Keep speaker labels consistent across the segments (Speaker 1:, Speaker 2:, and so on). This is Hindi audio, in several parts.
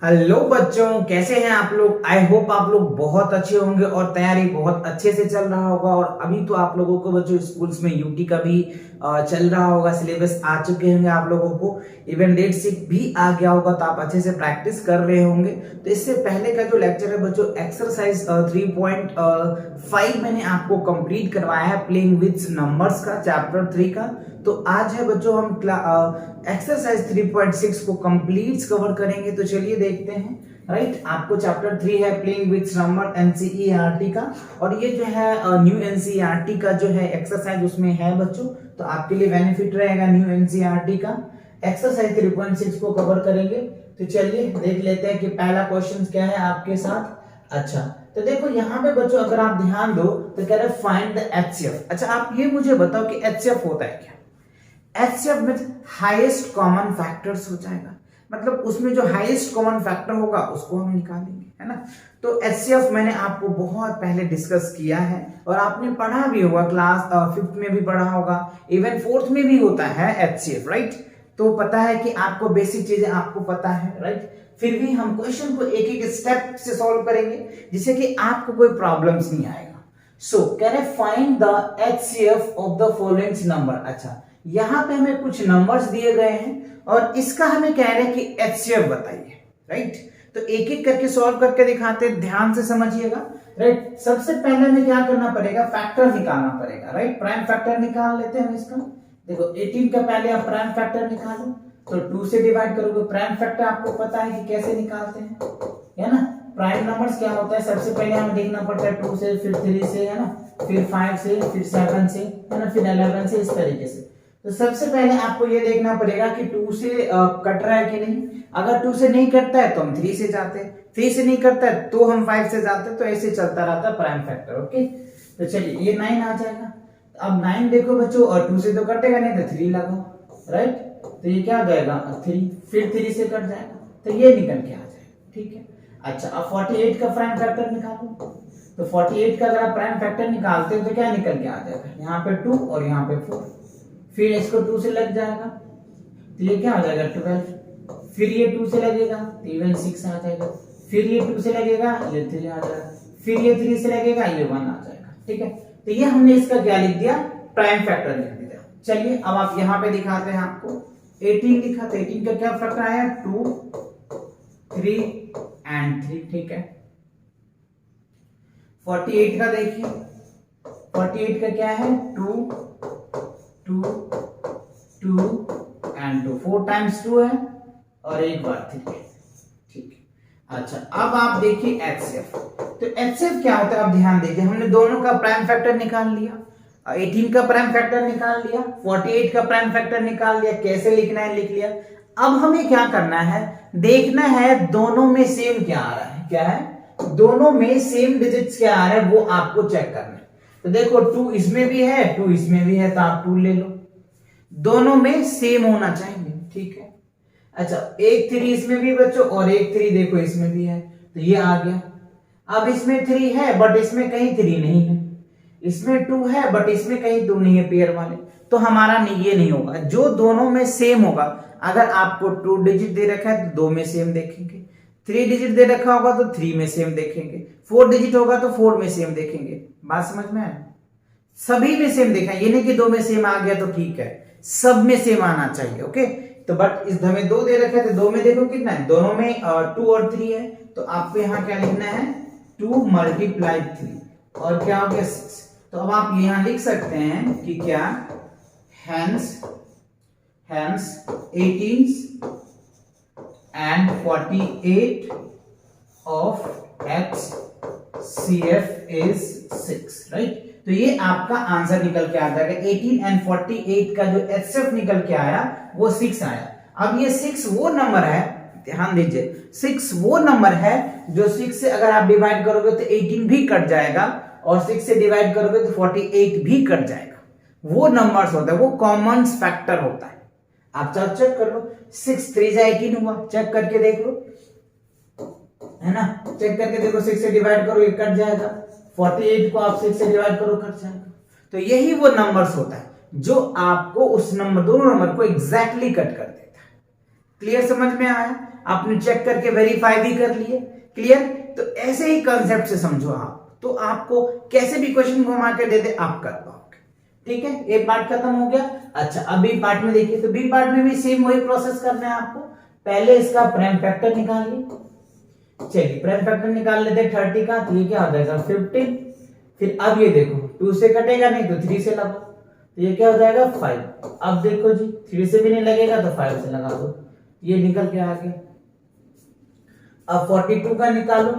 Speaker 1: हेलो बच्चों, कैसे हैं आप लोग। आई होप आप लोग बहुत अच्छे होंगे और तैयारी बहुत अच्छे से चल रहा होगा। और अभी तो आप लोगों को बच्चों स्कूल्स में यूटी का भी चल रहा होगा, सिलेबस आ चुके होंगे आप लोगों को, इवन डेट शीट भी आ गया होगा, तो आप अच्छे से प्रैक्टिस कर रहे होंगे। तो इससे पहले का जो लेक्चर है बच्चों, एक्सरसाइज 3.5 मैंने आपको कंप्लीट करवाया है, प्लेइंग विद नंबर्स का, चैप्टर 3 का। तो आज है बच्चों हम एक्सरसाइज 3.6 को कंप्लीट कवर करेंगे। तो चलिए देखते हैं। राइट, आपको चैप्टर 3 है प्लेइंग विद नंबर एनसीईआरटी का, और ये जो है न्यू एनसीईआरटी का जो है एक्सरसाइज उसमें है बच्चों, तो आपके लिए बेनिफिट रहेगा न्यू एनसीईआरटी का। एक्सरसाइज 3.6 को कवर करेंगे। तो चलिए देख लेते हैं कि पहला क्वेश्चन क्या है आपके साथ। अच्छा, तो देखो यहाँ पे बच्चों अगर आप ध्यान दो तो कह रहे फाइंड द एचसीएफ। अच्छा, आप ये मुझे बताओ कि एचसीएफ होता है क्या। एचसीएफ में हाईएस्ट कॉमन फैक्टर्स हो जाएगा, मतलब उसमें जो हाईएस्ट कॉमन फैक्टर होगा उसको हम निकालेंगे, है ना। तो एचसीएफ मैंने आपको बहुत पहले डिस्कस किया है और आपने पढ़ा भी होगा, क्लास 5th में भी पढ़ा होगा, इवन 4th में भी होता है एचसीएफ, राइट। तो पता है कि आपको बेसिक चीजें आपको पता है, राइट। फिर भी हम क्वेश्चन को एक एक स्टेप से सॉल्व करेंगे जिससे कि आपको कोई प्रॉब्लम्स नहीं आएगा। सो कह रहे find the HCF of the following number. अच्छा, यहाँ पे हमें कुछ नंबर्स दिए गए हैं और इसका हमें कह रहे हैं कि एचसीएफ बताइए, राइट। तो एक एक करके सॉल्व करके दिखाते हैं, ध्यान से समझिएगा, राइट। सबसे पहले हमें क्या करना पड़ेगा, फैक्टर निकालना पड़ेगा, राइट। प्राइम फैक्टर निकाल लेते हैं हम इसका। देखो 18 का पहले आप प्राइम फैक्टर निकालो, तो 2 से डिवाइड करोगे। प्राइम फैक्टर आपको पता है कि कैसे निकालते हैं, है ना। प्राइम नंबर्स क्या होता है, सबसे पहले हमें देखना पड़ता है 2 से, फिर 3 से, है ना, फिर 5 से, फिर 7 से, है ना, फिर 11 से, इस तरीके से। तो सबसे पहले आपको ये देखना पड़ेगा कि 2 से कट रहा है कि नहीं। अगर 2 से नहीं कटता है तो हम 3 से जाते हैं, 3 से नहीं कटता है तो हम 5 से जाते हैं। तो ऐसे चलता रहता है प्राइम फैक्टर, ओके। तो चलिए ये 9 आ जाएगा। अब 9 देखो बच्चों, और 2 से तो कटेगा नहीं तो 3 लगाओ, राइट। तो ये क्या हो जाएगा 3, फिर 3 से कट जाएगा, तो ये निकल के आ जाएगा, ठीक है। अच्छा, अब 48 का प्राइम फैक्टर निकालो। तो 48 का अगर आप प्राइम फैक्टर निकालते हो तो क्या निकल के आ जाएगा, यहाँ पे 2 और यहाँ पे 4, फिर इसको 2 से लग जाएगा तो ये क्या हो जाएगा 12, फिर ये 2 से लगेगा तो इवन 6 आ जाएगा, फिर ये 2 से लगेगा ये 3 आ जाएगा, फिर ये 3 से लगेगा ये 1 आ जाएगा, ठीक है। तो ये हमने इसका क्या लिख दिया, प्राइम फैक्टर लिख दिया। चलिए अब आप यहाँ पे दिखाते हैं आपको 18 लिखा, तो 18 का क्या फैक्टर आया 2, 3 एंड 3, ठीक है। 48 का देखिए, 48 का क्या है 2, 2, 2 एंड 2, 4 टाइम्स 2 है और एक बार 3 है, ठीक है। अच्छा, अब आप देखिए एचसीएफ। तो एचसीएफ क्या होता है, अब ध्यान दीजिए, हमने दोनों का प्राइम फैक्टर निकाल लिया, 18 का प्राइम फैक्टर निकाल लिया, 48 का प्राइम फैक्टर निकाल लिया, कैसे लिखना है लिख लिया। अब हमें क्या करना है, देखना है दोनों में सेम क्या आ रहा है, क्या है दोनों में सेम डिजिट्स क्या आ रहा है वो आपको चेक करना है। तो देखो 2 इसमें भी है 2 इसमें भी है, तो आप 2 ले लो, दोनों में सेम होना चाहिए, ठीक है। अच्छा, एक 3 इसमें भी बच्चों और एक 3 देखो इसमें भी है, तो ये आ गया। अब इसमें 3 है बट इसमें कहीं 3 नहीं है, इसमें 2 है बट इसमें कहीं 2 नहीं है पेयर वाले, तो हमारा नहीं, ये नहीं होगा। जो दोनों में सेम होगा, अगर आपको 2 डिजिट दे रखा है तो 2 में सेम देखेंगे, 3 डिजिट दे रखा होगा तो 3 में सेम देखेंगे, 4 डिजिट होगा तो 4 में सेम देखेंगे। बात समझ में है, सभी में सेम देखा, ये नहीं कि 2 में सेम आ गया तो ठीक है, सब में सेम आना चाहिए, ओके। तो बट इस हमें 2 दे रखा है तो 2 में देखो कितना है, दोनों में 2 और 3 है, तो आपको यहाँ क्या लिखना है 2 मल्टीप्लाई 3 और क्या हो गया 6। तो अब आप यहाँ लिख सकते हैं कि क्या, hence 18 and 48 of HCF is 6, right. तो ये आपका आंसर निकल के आ जाएगा। 18 एंड 48 का जो एचसीएफ निकल के आया वो 6 आया। अब ये 6 वो नंबर है, ध्यान दीजिए, 6 वो नंबर है जो 6 से अगर आप डिवाइड करोगे तो 18 भी कट जाएगा और 6 से डिवाइड करोगे तो 48 भी कट जाएगा। वो नंबर्स होता है, वो कॉमन फैक्टर होता है। आप चेक कर लो, 6 3 18 हुआ, चेक करके देख लो, है ना, चेक करके देखो, 6 से डिवाइड करो ये कट जाएगा, 48 को आप 6 से डिवाइड करो कट जाएगा। तो यही वो नंबर्स होता है जो आपको उस नंबर, दोनों नंबर को एग्जैक्टली कट कर देता है। क्लियर, समझ में आया। आपने चेक करके वेरीफाई भी कर लिए। क्लियर? तो ऐसे ही कंसेप्ट से समझो आप, तो आपको कैसे भी क्वेश्चन घुमा के दे दे आप कर पाओगे। ठीक है, ए पार्ट खत्म हो गया। अच्छा, अब बी पार्ट में देखिए, तो बी पार्ट में भी सेम वही प्रोसेस करना है आपको। पहले इसका प्राइम फैक्टर निकालिए। चलिए प्राइम फैक्टर निकाल लेते हैं 30 का, तो ये क्या हो जाएगा 15। फिर अब ये देखो 2 से कटेगा नहीं तो 3 से लगाओ, तो ये क्या हो जाएगा 5। अब देखो जी 3 से भी नहीं लगेगा तो 5 से लगा दो, ये निकल के आ गया। अब 42 का निकालो,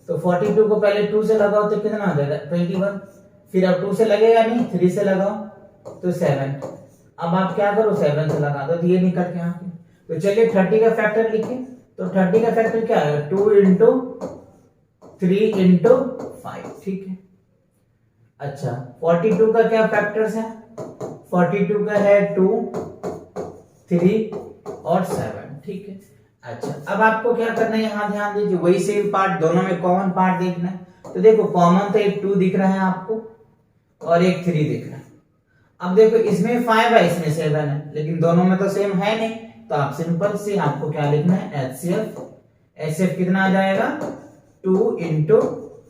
Speaker 1: तो 42 को पहले 2 से लगाओ तो कितना आ जाएगा 21। फिर अब 2 से लगेगा नहीं, 3 से लगाओ तो 7। अब आप क्या करो 7 से लगा दो, तो ये निकल के आ गया। तो चलिए 30 का फैक्टर लिखिए, तो 30 का फैक्टर क्या है 2 इंटू 3 इंटू 5। ठीक है। अच्छा 42 का क्या फैक्टर्स है, 42 का है 2, 3 और 7। ठीक है। अच्छा अब आपको क्या करना है, यहां ध्यान दीजिए, वही सेम पार्ट, दोनों में कॉमन पार्ट देखना है। तो देखो कॉमन तो एक 2 दिख रहा है आपको और एक 3 दिख रहा है। अब देखो इसमें 5 है, इसमें 7 है, लेकिन दोनों में तो सेम है नहीं, तो आप सिंपल से आपको क्या लिखना है HCF। HCF कितना आ जाएगा 2 इंटू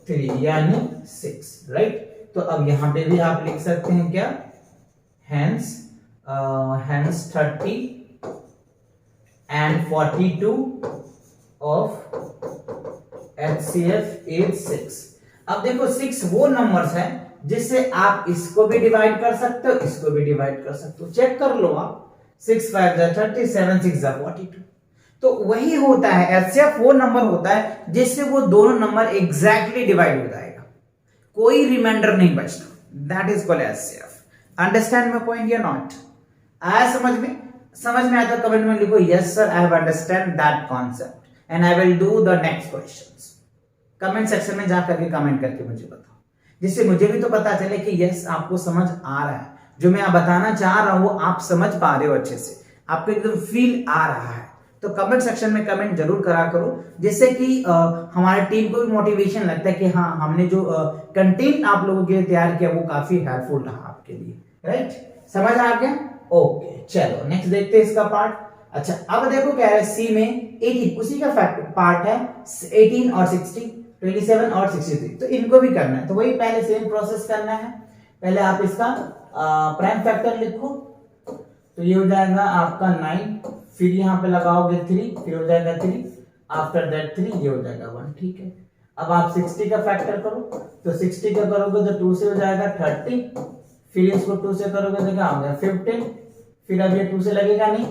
Speaker 1: 3 यानी 6, राइट। तो अब यहां पे भी आप लिख सकते हैं क्या, hence 30 and 42 of HCF is 6। अब देखो 6 वो नंबर्स है जिससे आप इसको भी डिवाइड कर सकते हो, इसको भी डिवाइड कर सकते हो। चेक कर लो आप, 6 5 30, 7 6 42। तो वही होता है HCF, वो नंबर होता है जिससे वो दोनों नंबर एग्जैक्टली डिवाइड हो जाएगा, कोई रिमाइंडर नहीं बचता। That is called HCF। Understand my point या नॉट? आया समझ में? समझ में आया तो कमेंट में लिखो yes sir, I have understand that concept and I will do the next questions. Comment section में जाकर के कमेंट करके मुझे बताओ, जिससे मुझे भी तो पता चले कि यस आपको समझ आ रहा है, जो मैं बताना चाह रहा हूं आप समझ पा रहे हो अच्छे से, आपको एकदम फील आ रहा है। तो कमेंट सेक्शन में कमेंट जरूर करा करो, जिससे कि हमारी टीम को भी मोटिवेशन लगता है कि हाँ हमने जो कंटेंट आप लोगों के लिए तैयार किया वो काफी हेल्पफुल रहा आपके लिए, राइट। समझ आ गया? ओके चलो नेक्स्ट देखते हैं इसका पार्ट। अच्छा अब देखो क्या है, सी में 18 उसी का पार्ट है, 18 और 60, 27 और 63, तो इनको भी करना है। तो वही पहले सेम प्रोसेस करना है। पहले आप इसका प्राइम फैक्टर लिखो, तो ये हो जाएगा आपका 9, फिर यहाँ पे लगाओगे 3, फिर हो जाएगा 3, आफ्टर दैट 3, ये हो जाएगा 1। ठीक है। अब आप 60 का फैक्टर करो, तो 60 का करोगे तो 2 से हो जाएगा 30, फिर इसको 2 से करोगे तो क्या हो गया 15, फिर अब ये 2 से लगेगा नहीं,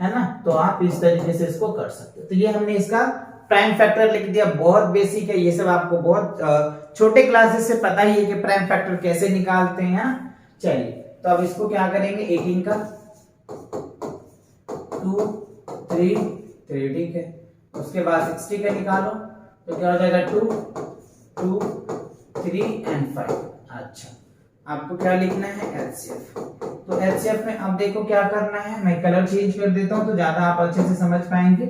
Speaker 1: है ना। तो आप इस तरीके से इसको कर सकते हो। तो ये हमने इसका प्राइम फैक्टर लिख दिया, बहुत बेसिक है ये सब, आपको बहुत छोटे क्लासेस से पता ही है कि प्राइम फैक्टर कैसे निकालते हैं। चलिए तो अब इसको क्या करेंगे, 18 का 2 3 3, ठीक है। उसके बाद 60 का निकालो, तो क्या हो जाएगा 2 2 3 एंड 5। अच्छा आपको क्या लिखना है HCF। तो HCF में अब देखो क्या करना है, मैं कलर चेंज कर देता हूं तो ज्यादा आप अच्छे से समझ पाएंगे,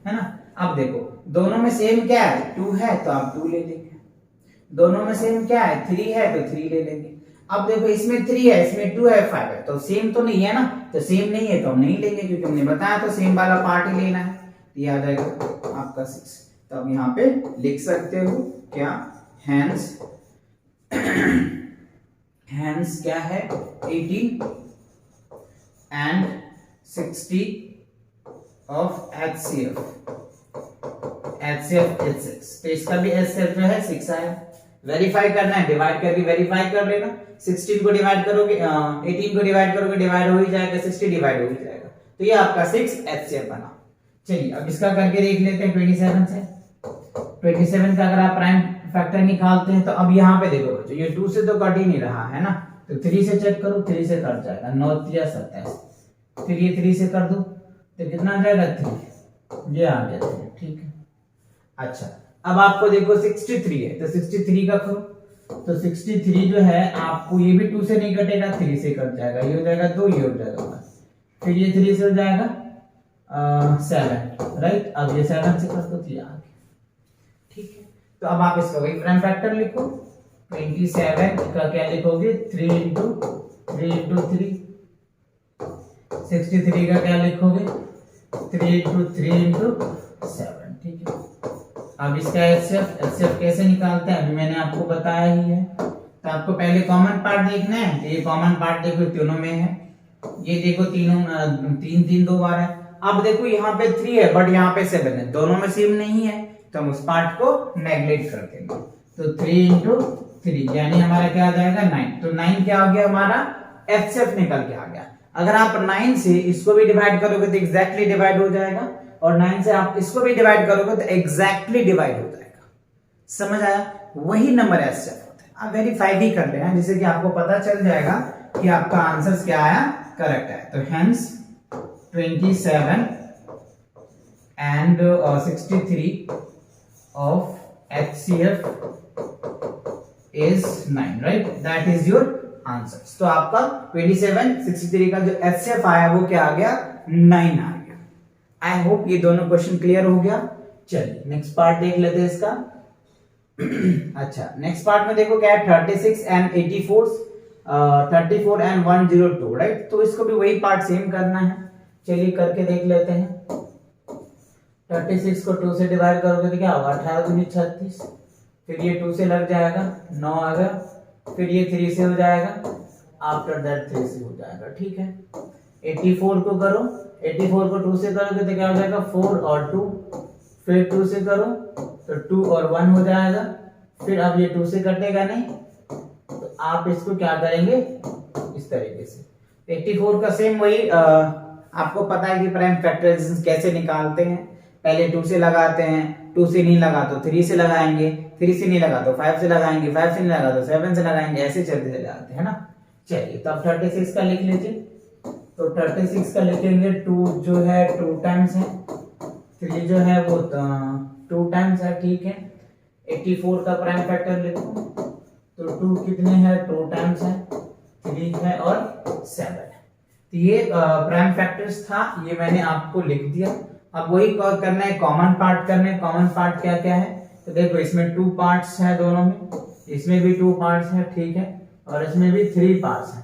Speaker 1: है ना। अब देखो दोनों में सेम क्या है 2 है, तो आप 2 ले लेंगे। दोनों में सेम क्या है 3 है, तो 3 ले लेंगे। अब देखो इसमें 3 है, इसमें 2 है, 5 है, तो सेम तो नहीं है ना, तो सेम नहीं है तो हम नहीं लेंगे, क्योंकि हमने बताया तो सेम वाला पार्ट ही लेना है। ये आ जाएगा आपका 6। तो अब यहाँ पे लिख सकते हो क्या, हैंस हैंस क्या है 18 and 60 of HCF। HCF is 6, तो इसका भी HCF जो है 6 आया। वेरीफाई करना है, डिवाइड करके वेरीफाई कर लेना। 16 को डिवाइड करोगे 18 को डिवाइड करोगे, डिवाइड हो ही जाएगा, 60 डिवाइड हो ही जाएगा, तो ये आपका 6 HCF बना। चलिए अब इसका करके देख लेते हैं 27 से। 27 का अगर आप प्राइम फैक्टर निकालते हैं तो अब यहाँ पे देखो बच्चों, ये 2 से तो कट ही नहीं रहा है ना, तो 3 से चेक करो, 3 से कट जाएगा, 9 3 27, फिर ये 3 से कर दो तो कितना आ जाएगा 3, ये आ गया 3, ठीक है। अच्छा अब आपको देखो 63 है, तो 63 का करो, तो 63 जो है आपको ये भी 2 से नहीं कटेगा, 3 से कट जाएगा, ये हो जाएगा 2, ये हो जाएगा 1, फिर ये 3 से हो जाएगा 7, राइट। अब ये 7 से कर दो तो ये आ गया, ठीक है। तो अब आप इसका वही प्राइम फैक्टर लिखो, 27 का क्या लिखोगे 3 इंटू 3 इंटू 3, 63 का क्या लिखोगे 3 इंटू 3 इंटू 7, ठीक है। अब इसका एचसीएफ कैसे निकालते हैं अभी मैंने आपको बताया ही है। तो आपको पहले कॉमन पार्ट देखना है, तो ये कॉमन पार्ट देखो तीनों में है, ये देखो तीनों 3 3 2 बार है। अब देखो यहाँ पे 3 है बट यहाँ पे 7 है, दोनों में सेम नहीं है तो हम उस पार्ट को नेग्लेक्ट कर देंगे। तो 3 इंटू 3 यानी हमारा क्या आ जाएगा 9। तो 9 क्या हो गया हमारा एचसीएफ निकल के आ गया। अगर आप 9 से इसको भी डिवाइड करोगे तो एग्जैक्टली डिवाइड हो जाएगा, और 9 से आप इसको भी डिवाइड करोगे तो एग्जैक्टली डिवाइड हो जाएगा। समझ आया? वही नंबर एचसीएफ होता है। आप वेरीफाई भी कर लेना जिससे कि आपको पता चल जाएगा कि आपका आंसर क्या आया, करेक्ट है। तो hence 27 and 63 of HCF is 9, right? That is your answer. तो आपका 27 63 का जो HCF आया वो क्या आ गया 9 आ गया। आई होप ये दोनों क्वेश्चन क्लियर हो गया। चलिए नेक्स्ट पार्ट देख लेते हैं इसका। अच्छा नेक्स्ट पार्ट में देखो क्या है 36 and 84 34 and 102, राइट? तो इसको भी वही पार्ट सेम करना है। चलिए करके देख लेते हैं। 36 को 2 से डिवाइड करोगे तो क्या होगा 18 दूनी 36, फिर ये 2 से लग जाएगा 9 आ गया, फिर ये 3 से हो जाएगा, आफ्टर दैट 3 से हो जाएगा, ठीक है। 84 को करो, 84 को 2 से करोगे तो क्या हो जाएगा 4 और 2, फिर 2 से करो तो 2 और 1 हो जाएगा, फिर अब ये 2 से कटेगा नहीं तो आप इसको क्या करेंगे इस तरीके से। 84 का सेम वही आपको पता है कि प्राइम फैक्टराइजेशन कैसे निकालते हैं। पहले 2 से लगाते हैं, 2 से नहीं लगा तो 3 से लगाएंगे, 3 से नहीं लगा तो 5 से लगाएंगे, 5 से नहीं लगा तो 7 से लगाएंगे, ऐसे चलते चले जाते हैं ना। चलिए तो अब 36 का लिख लीजिए। तो 36 का लिखेंगे 2 जो है 2 टाइम्स है, 3 जो है वो 2 टाइम्स है, ठीक है। 84 का प्राइम फैक्टर लिखो तो 2 कितने हैं 2 टाइम्स है, 3 है और 7 है। तो ये प्राइम फैक्टर्स था, ये मैंने आपको लिख दिया। अब वही करना है, कॉमन पार्ट करना है। कॉमन पार्ट क्या क्या है तो देखो इसमें 2 पार्ट्स है दोनों में, इसमें भी 2 पार्ट्स है, ठीक है, और इसमें भी 3 पार्ट्स है,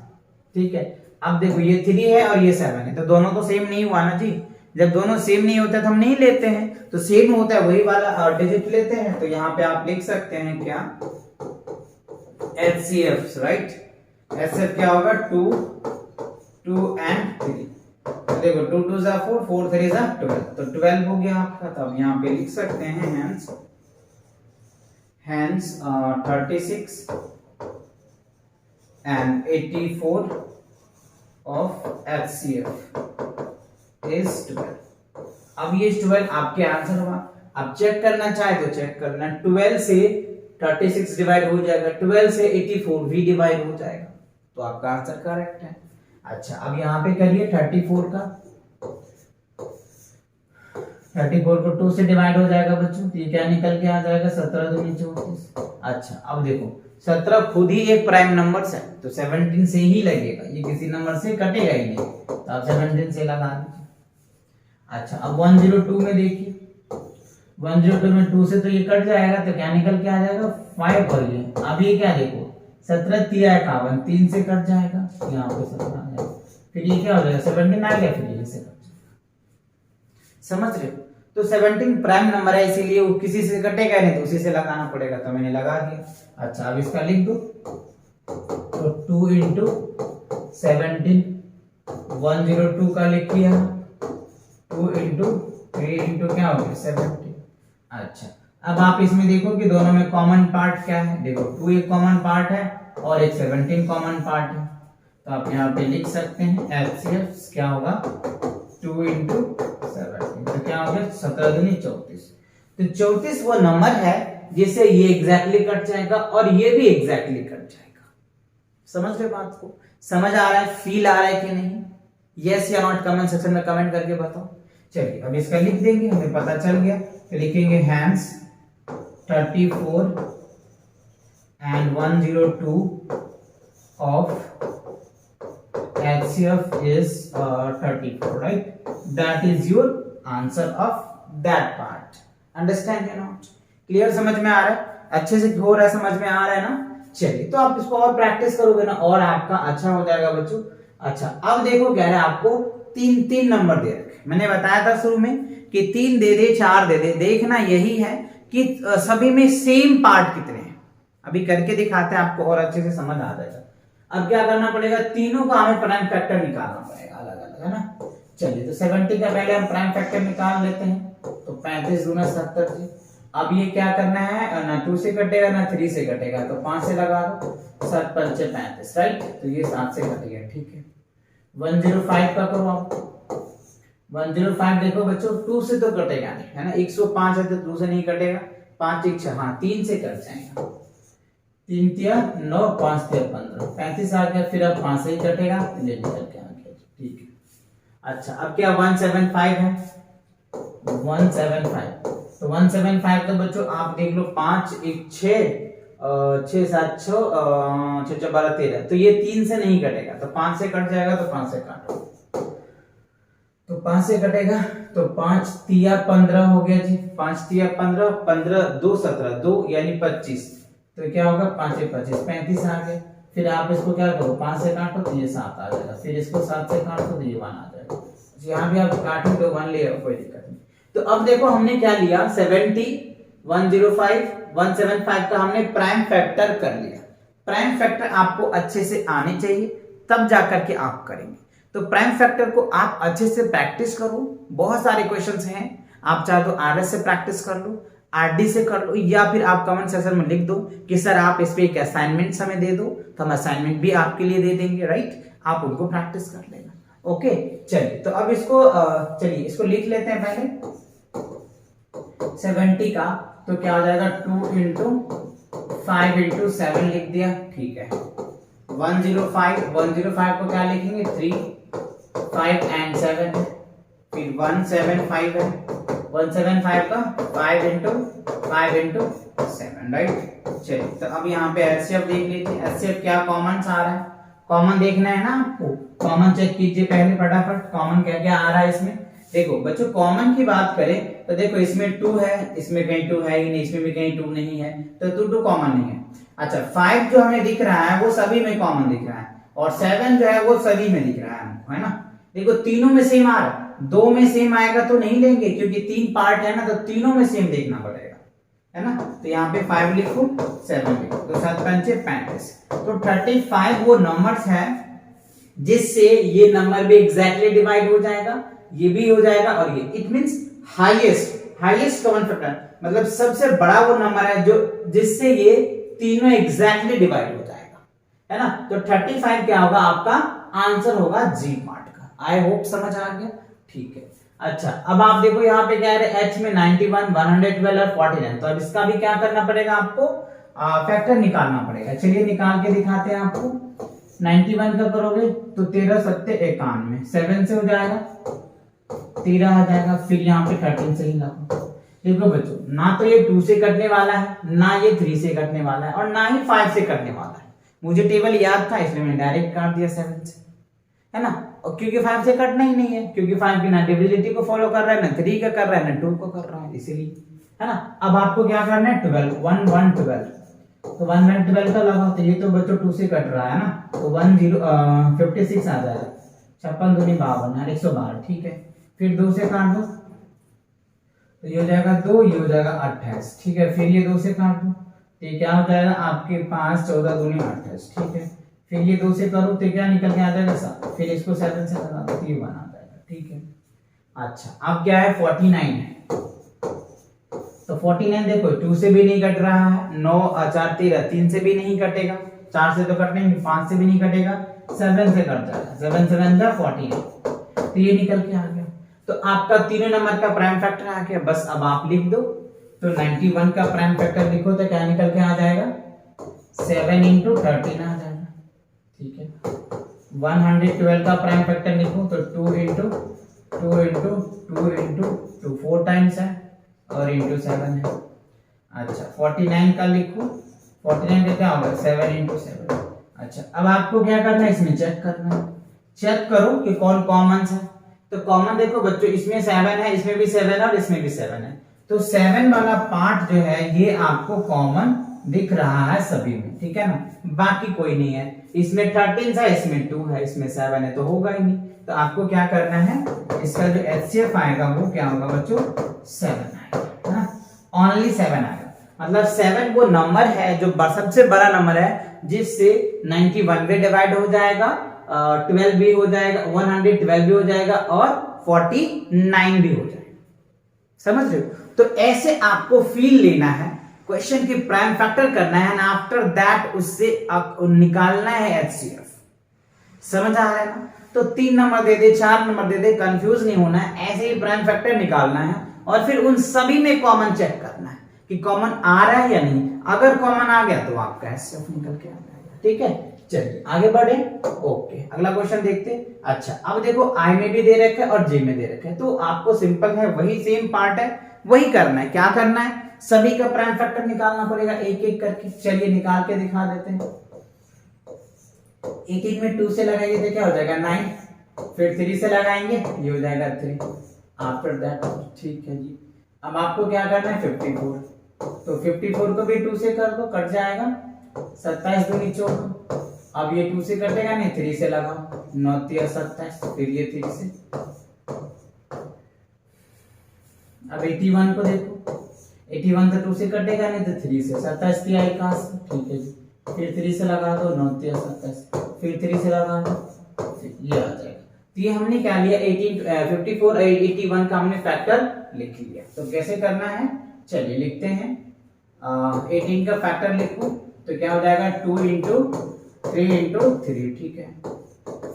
Speaker 1: ठीक है। अब देखो ये 3 है और ये 7 है, तो दोनों तो सेम नहीं हुआ ना जी। जब दोनों सेम नहीं होता तो हम नहीं लेते हैं, तो सेम होता है वही वाला डिजिट लेते हैं। तो यहाँ पे आप लिख सकते हैं क्या HCF, राइट? HCF क्या होगा 2 2 and 3। तो देखो 2 2 जा 4, 4 3 जा 12, तो 12 हो गया आपका। तो अब यहाँ पे लिख सकते हैं hence 36 and 84 of HCF is 12। अब ये 12 आपके आंसर हुआ। अब चेक करना चाहे तो चेक करना, 12 से 36 डिवाइड हो जाएगा, 12 से 84 भी डिवाइड हो जाएगा, तो आपका आंसर करेक्ट है। अच्छा अब यहाँ पे करिए 34 का, 34 को 2 से डिवाइड हो जाएगा बच्चों, तो ये क्या निकल के आ जाएगा 17 दूनी 34। अच्छा अब देखो 17 खुद ही एक प्राइम नंबर है तो 17 से ही लगेगा, ये किसी नंबर से कटेगा ही नहीं, तो आप 17 से लगा दीजिए। अच्छा अब 102 में देखिए, 102 में 2 से तो ये कट जाएगा, तो क्या निकल के आ जाएगा 5, और ये अब ये क्या देखो 17 3 51, 3 से कट जाएगा, यहाँ पे 17 आ जाएगा, फिर ये क्या हो जाएगा 17 आ गया, फिर ये से कट जाएगा। समझ रहे हो? तो 17 प्राइम नंबर है, इसीलिए वो किसी से कटेगा नहीं, तो उसी से लगाना पड़ेगा, तो मैंने लगा दिया। अच्छा अब इसका लिख दो, तो 2 इंटू 17 102 का लिख दिया, 2 इंटू 3 इंटू क्या हो गया 17। अच्छा अब आप इसमें देखो कि दोनों में कॉमन पार्ट क्या है, देखो 2 एक कॉमन पार्ट है और एक 17 कॉमन पार्ट है, तो आप यहाँ पे लिख सकते हैं HCF क्या होगा 2 इंटू 17, तो क्या हो गया 17 दूनी 34। तो 34 वो नंबर है जिसे ये एग्जैक्टली कट जाएगा और ये भी एग्जैक्टली कट जाएगा। समझ रहे बात को? समझ आ रहा है, फील आ रहा है कि नहीं? यस या नॉट कमेंट सेक्शन में कमेंट करके बताओ। चलिए अब इसका लिख देंगे, हमें पता चल गया, तो लिखेंगे hence 34 and 102 of HCF is 34, right? That is your answer of that part. Understand or not? Clear? समझ में आ रहा है? अच्छे से हो रहा है, समझ में आ रहा है ना? चलिए तो आप इसको और प्रैक्टिस करोगे ना और आपका अच्छा हो जाएगा बच्चों। अच्छा अब देखो कह रहे हैं आपको 3 3 नंबर दे रखे, मैंने बताया था शुरू में कि 3 दे दे 4 दे दे, देखना यही है कि सभी में सेम पार्ट कितने हैं। अभी करके दिखाते हैं, आपको और अच्छे से समझ आ जाएगा। अब क्या करना पड़ेगा, तीनों का हमें प्राइम फैक्टर निकालना पड़ेगा अलग अलग, है ना। चलिए तो 70 का पहले हम प्राइम फैक्टर निकाल लेते हैं। तो 35 दूना 70 जी। अब ये क्या करना है, ना 2 से कटेगा ना 3 से कटेगा, तो 5 से लगा दो, 7 5 35, राइट। तो ये 7 से कट गया, ठीक है। 105 का करो आप। 105 देखो बच्चों 2 से तो कटेगा नहीं, है ना। 105 है तो 2 से नहीं कटेगा, 5 1 6, हाँ 3 से कट जाएगा। 3 तिया 9, 5 तिया 15, 35 आ गया। फिर अब 5 से ही कटेगा, ये निकल के आ गया, ठीक है। अच्छा अब क्या 175 है, 175। तो 175 तो बच्चों आप देख लो, 5 1 6 6 7 6 6 6 12 13, तो ये 3 से नहीं कटेगा, तो 5 से कट जाएगा, तो 5 से काटो, तो 5 से कटेगा, तो 5 तिया 15 हो गया जी। 5 तिया 15, 15 2 17, 2 यानी 25, तो क्या होगा 5 25, 35 आ गया। फिर आप इसको क्या करो, 5 से काटो तो ये 7 आ जाएगा, फिर इसको 7 से काटो तो ये 1 आ जाएगा। यहाँ भी आप काटो तो 1 ले आओ, कोई दिक्कत नहीं। तो अब देखो हमने क्या लिया, 70 105 175 का हमने प्राइम फैक्टर कर लिया। प्राइम फैक्टर आपको अच्छे से आने चाहिए, तब जाकर के आप करेंगे। तो प्राइम फैक्टर को आप अच्छे से प्रैक्टिस करो, बहुत सारे क्वेश्चंस हैं, आप चाहे तो आरएस से प्रैक्टिस कर लो, आरडी से कर लो, या फिर आप कमेंट सेक्शन में लिख दो कि सर आप इस पे एक असाइनमेंट हमें दे दो, तो हम असाइनमेंट भी आपके लिए दे देंगे, राइट। आप उनको प्रैक्टिस कर लेना, ओके। चलिए तो अब इसको चलिए इसको लिख लेते हैं पहले। 70 का तो क्या हो जाएगा, 2 इंटू 5 इंटू 7 लिख दिया, ठीक है। 105 को क्या लिखेंगे, 3 5 एंड 7, फिर 175 है, 175 का 5 इंटू 7, राइट। चलिए तो अब यहाँ पे एचसीएफ देख लेते हैं। एचसीएफ क्या कॉमन आ रहा है, कॉमन देखना है ना आपको, कॉमन चेक कीजिए पहले फटाफट, कॉमन क्या क्या आ रहा है इसमें। देखो बच्चों कॉमन की बात करें तो देखो इसमें 2 है, इसमें कहीं 2 है ही नहीं, इसमें भी कहीं 2 नहीं है, तो 2 कॉमन नहीं है। अच्छा 5 जो हमें दिख रहा है वो सभी में कॉमन दिख रहा है, और 7 जो है वो सभी में दिख रहा है ना। देखो तीनों में सेम आ रहा है, 2 में सेम आएगा तो नहीं लेंगे, क्योंकि 3 पार्ट है ना, तो तीनों में सेम देखना पड़ेगा, है ना। तो यहाँ पे 5 लिखो 7 लिखो, तो 7 5 35। तो 35 वो नंबर्स है जिससे ये नंबर भी एग्जैक्टली डिवाइड हो जाएगा, ये भी हो जाएगा, और ये it means highest common factor, मतलब सबसे बड़ा वो नंबर है जो जिससे ये तीनों एग्जैक्टली डिवाइड हो जाएगा, है ना। तो 35 क्या होगा, आपका आंसर होगा जी पार्ट का। आई होप समझ आ गया, ठीक है। अच्छा अब आप देखो यहाँ पे क्या है, एच में 91 112 और 49, तो अब इसका भी क्या करना पड़ेगा, आपको फैक्टर निकालना पड़ेगा। चलिए निकाल के दिखाते हैं आपको। 91 का करोगे तो 13 7 91, 7 से हो जाएगा 13 आ जाएगा, फिर यहाँ पे 13 से ही लगो। देखो बच्चों ना तो ये 2 से कटने वाला है, ना ये 3 से कटने वाला है, और ना ही 5 से कटने वाला है। मुझे टेबल याद था इसलिए मैंने डायरेक्ट काट दिया 7 से, है ना। और क्योंकि 5 से कटना ही नहीं है, क्योंकि 5 की ना डिविजिबिलिटी को फॉलो कर रहा है, ना 3 का कर रहा है, ना 2 को कर रहा है, इसीलिए, है ना। अब आपको क्या करना है, 12 1 1 12, तो 1 1 12 का लगा, तो ये तो बच्चों 2 से कट रहा है ना, तो 56 आ जाएगा, 56 दूनी 52 112, ठीक है। फिर 2 से काट दो तो ये हो जाएगा 2, ये हो जाएगा 28, ठीक है। फिर ये 2 से काट दो तो ये क्या हो जाएगा आपके 5 14 दूनी 28, ठीक है। फिर ये 2 से करो तो क्या निकल के आ जाएगा 7, फिर इसको 7 से लगा दो तो ये 1 आ जाएगा, ठीक है। अच्छा अब क्या है, 49 है, तो 49 देखो 2 से भी नहीं कट रहा है, 9 4 13, 3 से भी नहीं कटेगा, 4 से तो कटने नहीं, 5 से भी नहीं कटेगा, 7 से कट जाएगा, 7 7 जा 49, तो ये निकल के आ गया। तो आपका तीनों नंबर का प्राइम फैक्टर आ गया, बस अब आप लिख दो। तो 91 का प्राइम फैक्टर लिखो तो क्या निकल के आ जाएगा, 7 इंटू 13 आ जाएगा, ठीक है। 112 का प्राइम फैक्टर लिखो तो 2 इंटू 2 इंटू 2 इंटू 2 4 टाइम्स है, और इंटू 7 है। अच्छा 49 का लिखो, 49 का क्या होगा, 7 इंटू 7। अच्छा अब आपको क्या करना है, इसमें चेक करना है, चेक करो कि कौन कॉमन है। तो कॉमन देखो बच्चों इसमें 7 है, इसमें भी 7 है, और इसमें भी 7 है, तो 7 वाला पार्ट जो है ये आपको कॉमन दिख रहा है सभी में, ठीक है ना, बाकी कोई नहीं है। इसमें 13 है, इसमें 2 है, इसमें 7 है, तो होगा ही नहीं। तो आपको क्या करना है, इसका जो HCF आएगा वो क्या होगा बच्चों, 7 आएगा, है ना, ओनली 7 आएगा। मतलब 7 वो नंबर है जो सबसे बड़ा नंबर है जिससे 91 भी डिवाइड हो जाएगा, 12 भी हो जाएगा, 112 भी हो जाएगा और 49 भी हो जाएगा। समझ रहे हो? तो ऐसे आपको फील लेना है, क्वेश्चन की प्राइम फैक्टर करना है, एंड आफ्टर दैट उससे निकालना है HCF। समझ आ रहा है ना? तो 3 नंबर दे दे, 4 नंबर दे दे, कंफ्यूज नहीं होना है, ऐसे ही प्राइम फैक्टर निकालना है और फिर उन सभी में कॉमन चेक करना है कि कॉमन आ रहा है या नहीं। अगर कॉमन आ गया तो आपका HCF निकल के आ जाएगा। ठीक है, चलिए आगे बढ़े। ओके, अगला क्वेश्चन देखते हैं। अच्छा, अब देखो आई में भी दे रखा है और जे में दे रखा है, तो आपको सिंपल है, वही सेम पार्ट है, वही करना है। क्या करना है, सभी का प्राइम फैक्टर निकालना पड़ेगा एक एक करके। चलिए निकाल के दिखा देते हैं। एक एक में 2 से लगाएंगे तो क्या हो जाएगा 9, फिर 3 से लगाएंगे ये हो जाएगा 3, आफ्टर दैट। ठीक है जी, अब आपको क्या करना है 54, तो 54 को भी 2 से कर दो, कट जाएगा 27 दूनी 14। अब ये 2 से कटेगा नहीं, 3 से लगाओ, 9 3 27, फिर ये 3 से। अब 81 को देखो, 81 तो 2 से कटेगा नहीं, तो 3 से, 27 3 81। ठीक है जी, फिर 3 से लगा दो, 9 3 27, फिर 3 से लगा दो, ये आ जाएगा। तो ये हमने क्या लिया, 54 81 का हमने फैक्टर लिख लिया। तो कैसे करना है, चलिए लिखते हैं। 18 का फैक्टर लिखो तो क्या हो जाएगा 2 इंटू 3 इंटू 3। ठीक है,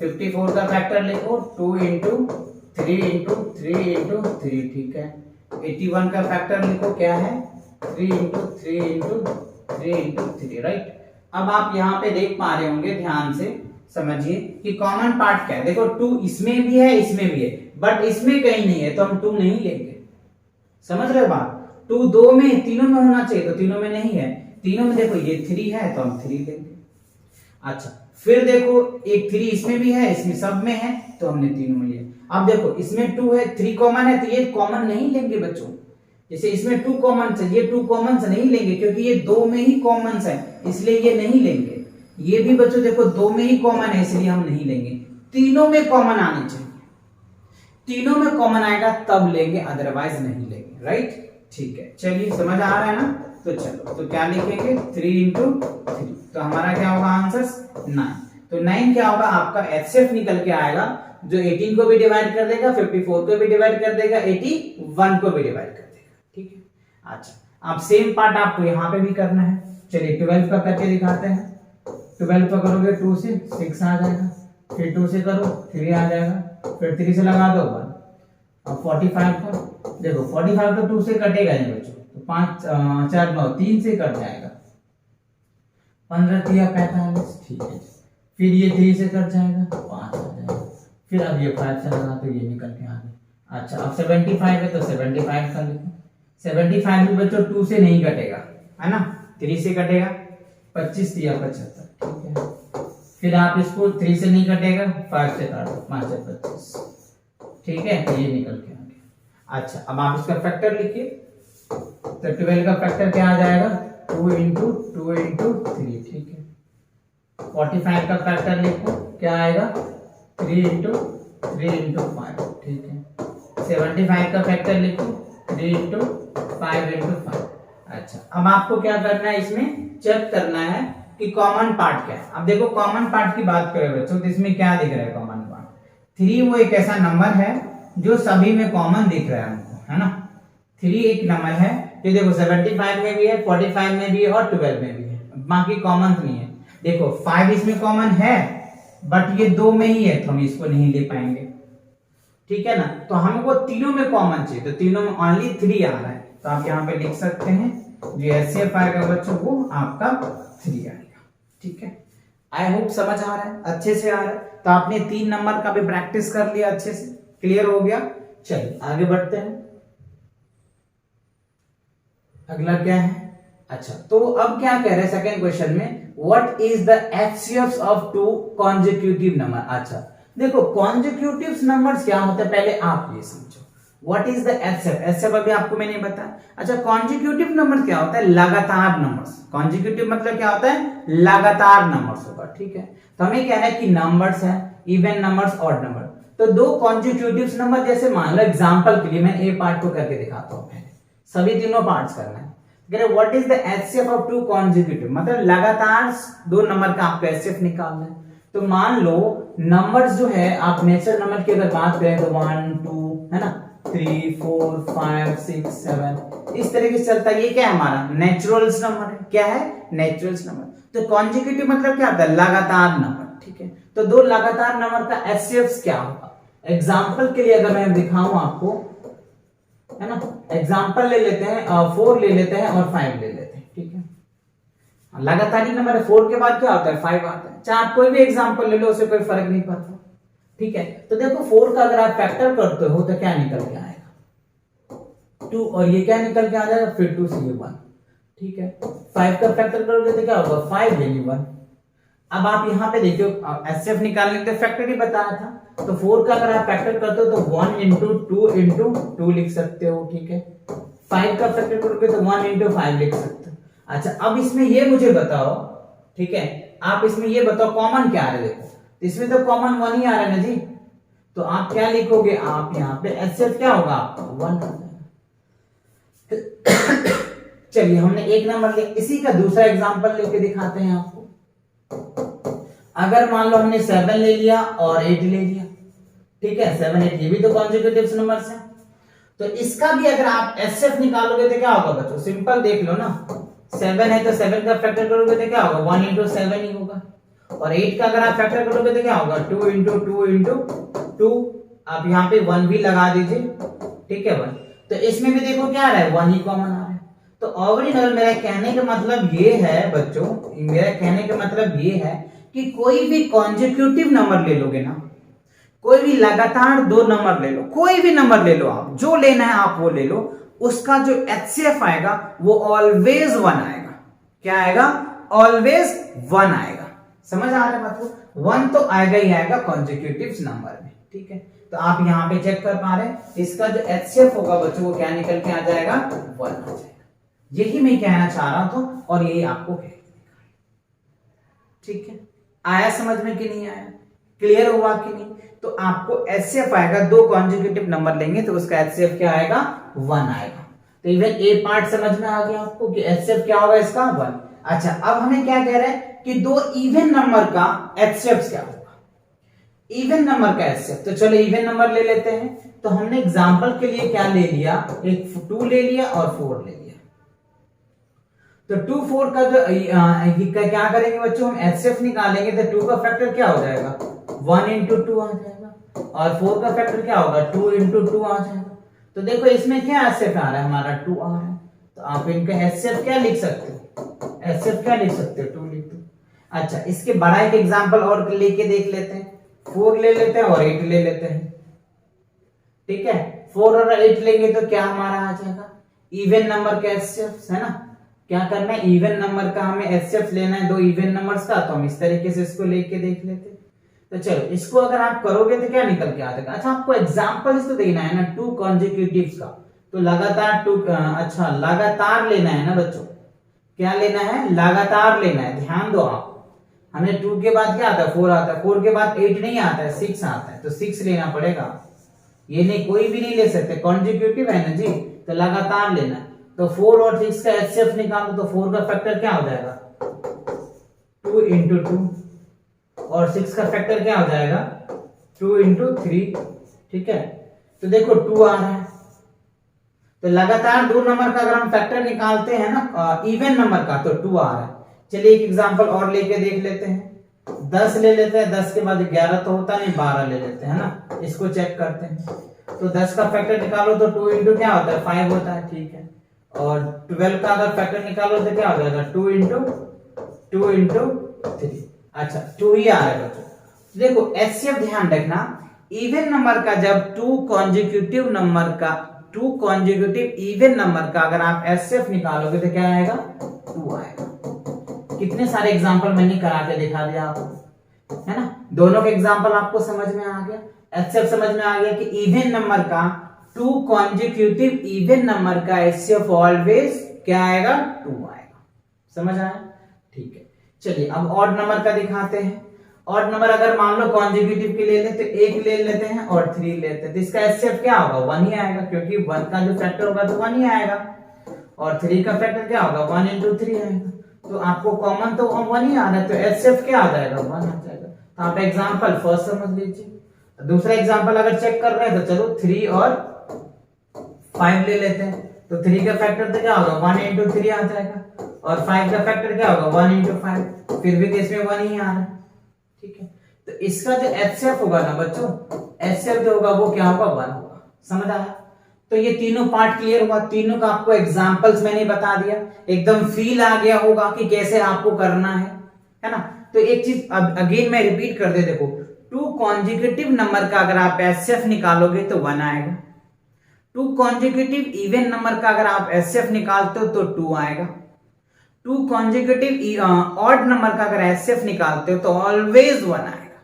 Speaker 1: 54 का फैक्टर लिखो 2 इंटू 3 इंटू 3 इंटू 3। ठीक है, 81 का फैक्टर लिखो क्या है 3 इंटू 3 इंटू 3 इंटू 3। राइट, अब आप यहाँ पे देख पा रहे होंगे, ध्यान से समझिए कि कॉमन पार्ट क्या है। देखो 2 इसमें भी है, इसमें भी है, बट इसमें कहीं नहीं है तो हम 2 नहीं लेंगे। समझ रहे हो बात, 2 2 में, तीनों में होना चाहिए, तो तीनों में नहीं है। तीनों में देखो ये 3 है तो हम 3 लेंगे। अच्छा, फिर देखो एक 3 इसमें भी है, इसमें सब में है, तो हमने तीनों में लिया। अब देखो इसमें 2 है, 3 कॉमन है, तो ये कॉमन नहीं लेंगे बच्चों। जैसे इसमें 2 कॉमन से, ये 2 कॉमन से नहीं लेंगे क्योंकि ये 2 में ही कॉमन है, इसलिए ये नहीं लेंगे। ये भी बच्चों देखो 2 में ही कॉमन है, इसलिए हम नहीं लेंगे। तीनों में कॉमन आने चाहिए, तीनों में कॉमन आएगा तब लेंगे, अदरवाइज नहीं लेंगे। राइट, ठीक है, चलिए समझ आ रहा है ना? तो चलो, तो क्या लिखेंगे 3 इंटू 3, तो हमारा क्या होगा आंसर 9। तो 9 क्या होगा आपका HCF निकल के आएगा, जो 18 को भी डिवाइड कर देगा, 54 को भी डिवाइड कर देगा, 81 को भी डिवाइड कर देगा। ठीक है, अच्छा अब सेम पार्ट आपको यहाँ पे भी करना है। चलिए 12 का करके दिखाते हैं। 12 का करोगे 2 से 6 आ जाएगा, फिर 2 से करो 3 आ जाएगा, फिर 3 से लगा दो 1। अब 45 का देखो, 45 तो 2 से कटेगा नहीं बच्चों, तो 5 4 9 3 से कट जाएगा, 15 3 45। ठीक है, फिर ये 3 से कट जाएगा, 5 आ जाएगा, फिर अब ये 5 से लगा तो ये निकल के आ गया। अच्छा, अब 75 है तो 75 का लिखो। 75 भी बच्चों 2 से नहीं कटेगा, है ना, 3 से कटेगा, 25 3 75। ठीक है, फिर आप इसको 3 से नहीं कटेगा, 5 से काटो, 5 से 25। ठीक है, ये निकल के आ गया। अच्छा, अब आप इसका फैक्टर लिखिए, तो 12 का फैक्टर क्या आ जाएगा 2 इंटू 2 इंटू 3। ठीक है, 45 का फैक्टर लिखो क्या आएगा 3 इंटू 3 इंटू 5। ठीक है, 75 का फैक्टर लिखो 3 इंटू 5 इंटू 5। अच्छा, अब आपको क्या करना है, इसमें चेक करना है कि कॉमन पार्ट क्या है। अब देखो कॉमन पार्ट की बात करें बच्चों, तो इसमें क्या दिख रहा है कॉमन पार्ट, 3 वो एक ऐसा नंबर है जो सभी में कॉमन दिख रहा है हमको, है ना। 3 एक नंबर है जो देखो 75 में भी है, 45 में भी है और 12 में भी है, बाकी कॉमन नहीं है। देखो 5 इसमें कॉमन है, बट ये 2 में ही है तो हम इसको नहीं ले पाएंगे। ठीक है ना, तो हमको तीनों में कॉमन चाहिए, तो तीनों में ओनली 3 आ रहा है, तो आप यहाँ पे लिख सकते हैं जो HCF आएगा बच्चों वो आपका 3 आएगा। ठीक है, आई होप समझ आ रहा है, अच्छे से आ रहा है। तो आपने 3 नंबर का भी प्रैक्टिस कर लिया, अच्छे से क्लियर हो गया। चलिए आगे बढ़ते हैं, अगला क्या है। अच्छा, तो अब क्या कह रहे हैं सेकंड क्वेश्चन में, what is the HCFs of 2 consecutive number. अच्छा देखो कॉन्जिक्यूटिव नंबर्स क्या होते हैं पहले आप ये समझो, what is the HCF। HCF अभी आपको मैंने बताया। अच्छा, कॉन्जिक्यूटिव नंबर क्या होता है, लगातार नंबर्स। कॉन्जिक्यूटिव मतलब क्या होता है, लगातार नंबर्स होगा। ठीक है, तो हमें कहना है कि नंबर्स है, इवन नंबर्स, ऑड नंबर। तो दो कॉन्जिक्यूटिव नंबर, जैसे मान लो एग्जांपल के लिए मैं ए पार्ट को करके दिखाता हूं, पहले सभी तीनों पार्ट्स करना है। What is the HCF of two consecutive, मतलब लगातार दो नंबर का आपको एचसीएफ निकालना है। तो मान लो नंबर्स जो है, आप नेचुरल नंबर की अगर बात करें तो 1 2 है ना, 3 4 5 6 7 इस तरीके से चलता है। ये क्या है हमारा नेचुरल्स नंबर है। क्या है? Naturals number. तो कॉन्जिक्यूटिव मतलब क्या होता है? लगातार नंबर। ठीक है, तो दो लगातार नंबर का एचसीएफ क्या होगा? एग्जांपल के लिए अगर मैं दिखाऊं आपको, है ना, एग्जांपल ले लेते हैं 4 ले लेते हैं और 5 ले लेते हैं। ठीक है, लगातार ही नंबर है, 4 के बाद क्या होता है? 5 आता है। चाहे आप कोई भी एग्जांपल ले लो, उससे कोई फर्क नहीं पड़ता। ठीक है, तो देखो 4 का अगर आप फैक्टर करते हो तो क्या निकल के आएगा? 2, और ये क्या निकल के आ जाएगा? फिर 2 से ये 1। ठीक है, 5 का फैक्टर करोगे तो क्या होगा? 5 यानी 1। अब आप यहाँ पे देखियो, एचसीएफ निकालने के फैक्टर ही बताया था, तो 4 का अगर आप फैक्टर करते हो तो 1 into 2 into 2 लिख सकते हो। ठीक है, 5 का फैक्टर करोगे तो 1 into 5 लिख सकते हो। अच्छा, अब इसमें ये मुझे बताओ, ठीक है, आप इसमें ये बताओ कॉमन क्या आ रहा है? देखो इसमें तो कॉमन 1 ही आ रहा है ना जी, तो आप क्या लिखोगे? आप यहाँ पे एचसीएफ क्या होगा? आपका 1 आ जाएगा। चलिए हमने एक नंबर ले, इसी का दूसरा एग्जांपल लेके दिखाते हैं आपको। अगर मान लो हमने 7 ले लिया और 8 ले लिया, ठीक है, 7 8 ये भी तो कॉन्जिक्यूटिव नंबर्स हैं, तो इसका भी अगर आप एचसीएफ निकालोगे तो क्या होगा बच्चों? सिंपल देख लो ना, 7 है तो 7 का फैक्टर करोगे तो क्या होगा? 1 into 7 ही होगा। और 8 का अगर आप फैक्टर करोगे तो क्या होगा? 2 into 2 into 2। आप यहाँ पे 1 भी लगा दीजिए। ठीक है, 1। तो इसमें भी देखो क्या आ रहा है? 1 ही कॉमन आ रहा है। तो ओवरऑल मेरा कहने का मतलब ये है बच्चों, मेरा कहने का मतलब ये है कि कोई भी कॉन्जिक्यूटिव नंबर ले लोगे ना, कोई भी लगातार दो नंबर ले लो, कोई भी नंबर ले लो, आप जो लेना है आप वो ले लो, उसका जो एचसीएफ आएगा वो ऑलवेज 1 आएगा। क्या आएगा? ऑलवेज 1 आएगा। समझ आ रहा है बात को? 1 तो आएगा ही आएगा कॉन्जिक्यूटिव नंबर में। ठीक है, तो आप यहाँ पे चेक कर पा रहे हैं, इसका जो एचसीएफ होगा बच्चों वो क्या निकल के आ जाएगा? 1 आ जाएगा। यही मैं कहना चाह रहा था और यही आपको है। ठीक है, आया समझ में कि नहीं आया? क्लियर हुआ कि नहीं? तो आपको एचसीएफ आएगा, दो कॉन्जिक्यूटिव नंबर लेंगे तो उसका एचसीएफ क्या आएगा? 1 आएगा। तो इवन ए पार्ट समझ में आ गया आपको कि एचसीएफ क्या होगा इसका? 1। अच्छा, अब हमें क्या कह रहे हैं कि दो इवन नंबर का एचसीएफ क्या होगा? इवन नंबर का एचसीएफ, तो चलो इवन नंबर ले लेते हैं। तो हमने एग्जांपल के लिए क्या ले लिया? एक 2 ले लिया और 4 ले लिया। तो 2 4 का जो क्या करेंगे बच्चों? हम एचसीएफ निकालेंगे तो 2 का फैक्टर क्या हो जाएगा? 1 into 2 आ जाएगा, और 4 का फैक्टर क्या होगा? 2 into 2 आ जाएगा। तो देखो इसमें क्या एचसीएफ आ रहा है? हमारा 2 आ रहा है। तो आप इनका एचसीएफ क्या लिख सकते हो? एचसीएफ क्या लिख सकते हो? 2 लिख दो। अच्छा, इसके बड़ा एक एग्जांपल और लेके देख लेते हैं। 4 ले लेते हैं और 8 ले लेते हैं। ठीक है, 4 और 8 लेंगे तो क्या हमारा आ जाएगा? इवन नंबर का एचसीएफ है ना। क्या करना है? इवन नंबर का हमें एचसीएफ लेना है, दो इवन नंबर्स का। तो हम इस तरीके से इसको लेके देख लेते हैं। तो चलो इसको अगर आप करोगे तो क्या निकल के आ जाएगा? अच्छा, आपको एग्जांपल्स तो देना है ना 2 कॉन्जिक्यूटिव्स का, तो लगातार 2 अच्छा लगातार लेना है ना बच्चों। क्या लेना है? लगातार लेना है। ध्यान दो आप, हमें 2 के बाद क्या आता है? 4 आता है। 4 के बाद 8 नहीं आता है, 6 आता है, तो 6 लेना पड़ेगा। ये नहीं, कोई भी नहीं ले सकते, कॉन्जिक्यूटिव है ना जी, तो लगातार लेना है। तो 4 और 6 का एचसीएफ निकालो तो 4 का फैक्टर क्या हो जाएगा? 2 into 2, और 6 का फैक्टर क्या हो जाएगा? 2 into 3। ठीक है, तो देखो 2 आ रहा है। तो लगातार दो नंबर का अगर हम फैक्टर निकालते हैं ना इवन नंबर का, तो 2 आ रहा है। चलिए एक एग्जांपल और लेके देख लेते हैं। 10 ले लेते हैं, 10 के बाद 11 तो होता नहीं, 12 ले लेते हैं ना। इसको चेक करते हैं, तो 10 का फैक्टर निकालो तो 2 into क्या होता है? 5 होता है। ठीक है, और 12 का अगर फैक्टर निकालो तो क्या हो जाएगा? 2 into 3। अच्छा, 2 ही आ रहा है बच्चों। देखो एचसीएफ ध्यान रखना, इवन नंबर का जब 2 कॉन्जिक्यूटिव इवन नंबर का अगर आप एचसीएफ निकालोगे तो क्या आएगा? 2 आएगा। कितने सारे एग्जांपल मैंने करा के दिखा दिया आपको, है ना। दोनों के एग्जांपल आपको समझ में आ गया, एचसीएफ समझ में आ गया कि इवन नंबर का 2 कॉन्जिक्यूटिव इवन नंबर का एचसीएफ ऑलवेज क्या आएगा? 2 आएगा। समझ आया? ठीक है, चलिए अब ऑड नंबर का दिखाते हैं। ऑड नंबर अगर मान लो कॉन्जिक्यूटिव के ले लेते, एक ले लेते हैं और 3 लेते हैं, तो इसका एचसीएफ क्या होगा, 1 ही आएगा, क्योंकि 1 का जो फैक्टर होगा तो 1 ही आएगा, और 3 का फैक्टर क्या होगा, 1 into 3 आएगा। तो आपको कॉमन तो 1 ही आ रहा है, तो एचसीएफ क्या आ जाएगा, 1 आ जाएगा। तो आप एग्जांपल फर्स्ट समझ लीजिए। दूसरा एग्जांपल अगर चेक कर रहे हैं तो चलो 3 और 5 ले लेते हैं। तो 3 का फैक्टर तो क्या होगा, 1 into 3 आ जाएगा, और 5 का फैक्टर क्या होगा, 1 into 5, फिर भी केस में 1 ही आ रहा है, ठीक है। तो इसका जो एचसीएफ होगा ना बच्चों, एचसीएफ जो होगा वो क्या होगा, 1 होगा। समझ आया? तो ये तीनों पार्ट क्लियर हुआ, तीनों का आपको एग्जांपल्स मैंने बता दिया, एकदम फील आ गया होगा कि कैसे आपको करना है ना। तो एक चीज अब अगेन मैं रिपीट कर दे, देखो 2 कॉन्जिक्यूटिव नंबर का अगर आप एचसीएफ निकालोगे तो 1 आएगा, 2 कॉन्जिक्यूटिव इवन नंबर का अगर आप एचसीएफ निकालते हो तो 2 आएगा, 2 कॉन्जिक्यूटिव ऑड नंबर का अगर एचसीएफ निकालते हो तो ऑलवेज 1 आएगा।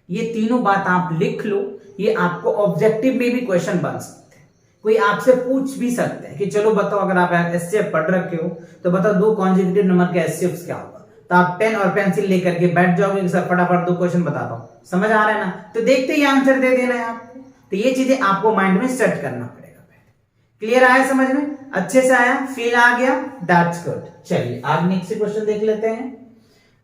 Speaker 1: ये तीनों बात आप लिख लो, ये आपको ऑब्जेक्टिव में भी क्वेश्चन बन सकते हैं, कोई आपसे पूछ भी सकते हैं कि चलो बताओ, अगर आप एचसीएफ पढ़ रखे हो तो बताओ 2 कॉन्जिक्यूटिव नंबर के एचसीएफ क्या होगा, तो आप पेन और पेंसिल लेकर के बैठ जाओगे कि सर फटाफट 2 क्वेश्चन बताता हूं, समझ आ रहा है ना। तो देखते ही आंसर दे देना है आपको। तो ये चीजें आपको माइंड में सेट करना पड़ेगा पहले। क्लियर आया समझ में, अच्छे से आया, फील आ गया, दैट्स गुड। चलिए आगे नेक्स्ट क्वेश्चन देख लेते हैं।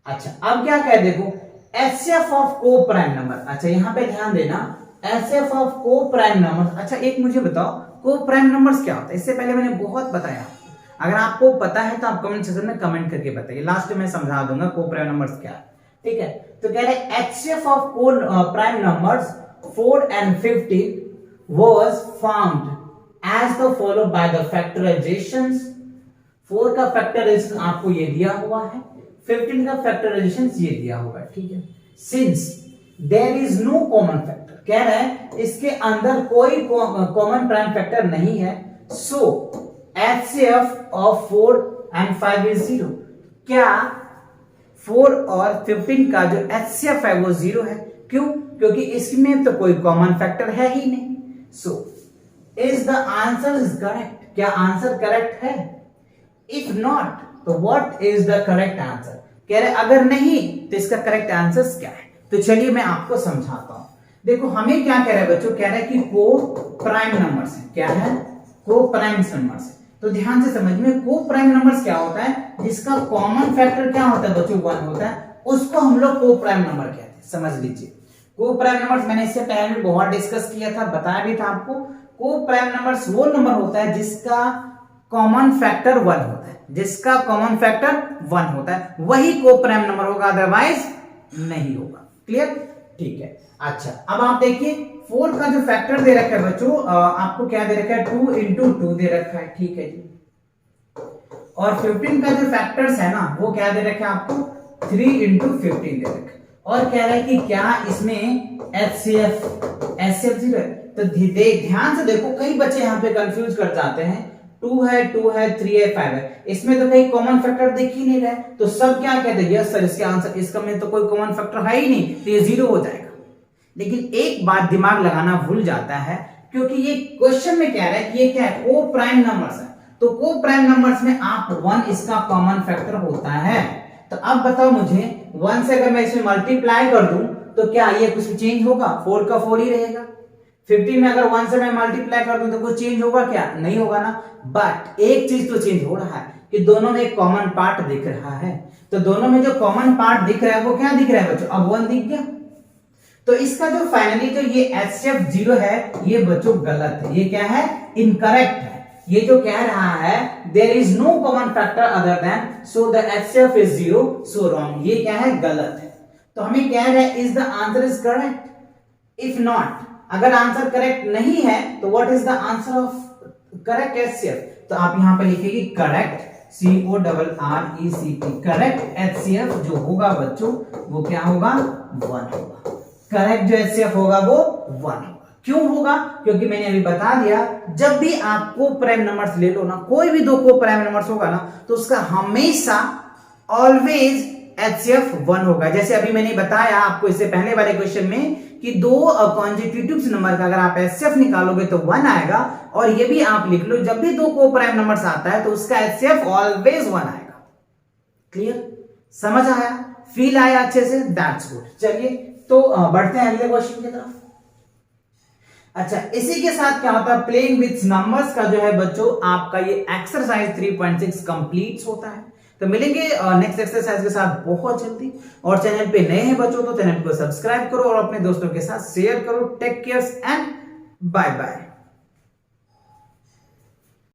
Speaker 1: अच्छा अब क्या कह, देखो एचसीएफ ऑफ को प्राइम नंबर। अच्छा यहां पे ध्यान देना, एचसीएफ ऑफ को प्राइम नंबर। अच्छा एक मुझे बताओ को प्राइम नंबर्स क्या होता है, इससे पहले मैंने बहुत बताया, अगर आपको पता है तो आप कमेंट सेक्शन में कमेंट करके बताइए, लास्ट में समझा दूंगा को प्राइम नंबर्स क्या है, ठीक है। तो कह रहे एचसीएफ ऑफ को prime numbers 4 and 15 was found as the follow by the factorizations। 4 का फैक्टराइजेशन आपको ये दिया हुआ है, 15 का फैक्टराइजेशन ये दिया हुआ है, ठीक है। Since there is no common factor, कह रहे हैं इसके अंदर कोई कॉमन प्राइम फैक्टर नहीं है, सो एचसीएफ ऑफ 4 and 5 is 0। क्या 4 और 15 का जो एचसीएफ है वो 0 है, क्यों, क्योंकि इसमें तो कोई कॉमन फैक्टर है ही नहीं। So is the answer is correct, क्या आंसर करेक्ट है? इफ नॉट तो what is the correct answer, कह रहे अगर नहीं तो इसका करेक्ट आंसर क्या है। तो चलिए मैं आपको समझाता हूं। देखो हमें क्या कह रहा है बच्चों, कह रहा है कि को प्राइम नंबर्स है, क्या है, को प्राइम नंबर्स। तो ध्यान से समझ में, को प्राइम नंबर्स क्या होता है, जिसका कॉमन फैक्टर क्या होता है बच्चों, 1 होता है, उसको हम लोग को प्राइम नंबर कहते हैं। समझ लीजिए को प्राइम नंबर्स मैंने इससे पहले भी बहुत डिस्कस किया था, बताया भी था आपको। को प्राइम नंबर्स वो नंबर होता है जिसका कॉमन फैक्टर 1 होता है, जिसका कॉमन फैक्टर 1 होता है वही को प्राइम नंबर होगा, अदरवाइज नहीं होगा। क्लियर, ठीक है। अच्छा अब आप देखिए 4 का जो फैक्टर दे रखा है बच्चों, आपको क्या दे रखा है, 2 into 2 दे रखा है, ठीक है जी। और 15 का जो फैक्टर्स है ना वो क्या दे रखा है आपको, 3 into 15 दे रखा है। और कह रहा है कि क्या इसमें एचसीएफ 0 है। तो ध्यान से देखो, कई बच्चे यहाँ पे कंफ्यूज कर जाते हैं, 2 है 3 है 5 है, इसमें तो कहीं कॉमन फैक्टर दिख ही नहीं रहा है, तो सब क्या कहते हैं, यस सर इसके आंसर, इसका में तो कोई कॉमन फैक्टर है ही नहीं, तो ये 0 हो जाएगा। लेकिन एक बात दिमाग लगाना भूल जाता है, क्योंकि ये क्वेश्चन में कह रहा है कि ये क्या है, को प्राइम नंबर्स है, तो को प्राइम नंबर्स में आप 1 इसका कॉमन फैक्टर होता है। तो अब बताओ मुझे 1 से अगर मैं इसमें मल्टीप्लाई कर दूं तो क्या ये कुछ चेंज होगा, 4 का 4 ही रहेगा। 15 में अगर 1 से मैं मल्टीप्लाई कर दूं तो कुछ चेंज होगा क्या, नहीं होगा ना। बट एक चीज तो चेंज हो रहा है कि दोनों में एक कॉमन पार्ट दिख रहा है, तो दोनों में जो कॉमन पार्ट दिख रहा है वो क्या दिख रहा है बच्चों, अब 1 दिख गया। तो इसका जो फाइनली जो ये एचसीएफ 0 है ये बच्चों गलत है, ये क्या है, इनकरेक्ट है। ये जो कह रहा है there is no common factor other than, so the HCF is 0, so wrong, ये क्या है, गलत है। तो हमें कह रहा है is the answer is correct, if not, अगर आंसर करेक्ट नहीं है तो what is the answer of correct HCF, तो आप यहां पे लिखेंगे करेक्ट CORRECT, करेक्ट एचसीएफ जो होगा बच्चों वो क्या होगा, 1 होगा। करेक्ट जो एचसीएफ होगा वो 1 होगा। क्यों होगा, क्योंकि मैंने अभी बता दिया, जब भी आप को प्राइम नंबर्स ले लो ना, कोई भी 2 को प्राइम नंबर्स होगा ना, तो उसका हमेशा ऑलवेज एचसीएफ 1 होगा। जैसे अभी मैंने बताया आपको इससे पहले वाले क्वेश्चन में कि 2 कॉन्जिक्यूटिव नंबर का अगर आप एचसीएफ निकालोगे तो 1 आएगा, और ये भी आप लिख लो जब भी 2 को प्राइम नंबर्स आता है तो उसका एचसीएफ ऑलवेज 1 आएगा। क्लियर, समझ आया। फील आया अच्छे से, दैट्स गुड। चलिए तो बढ़ते हैं अगले क्वेश्चन की तरफ। अच्छा, इसी के साथ क्या होता है, प्लेइंग विथ नंबर्स का जो है बच्चों आपका ये एक्सरसाइज 3.6 कंप्लीट होता है। तो मिलेंगे नेक्स्ट एक्सरसाइज के साथ बहुत जल्दी। और चैनल पे नए हैं बच्चों तो चैनल को सब्सक्राइब करो और अपने दोस्तों के साथ शेयर करो। Take care and bye bye.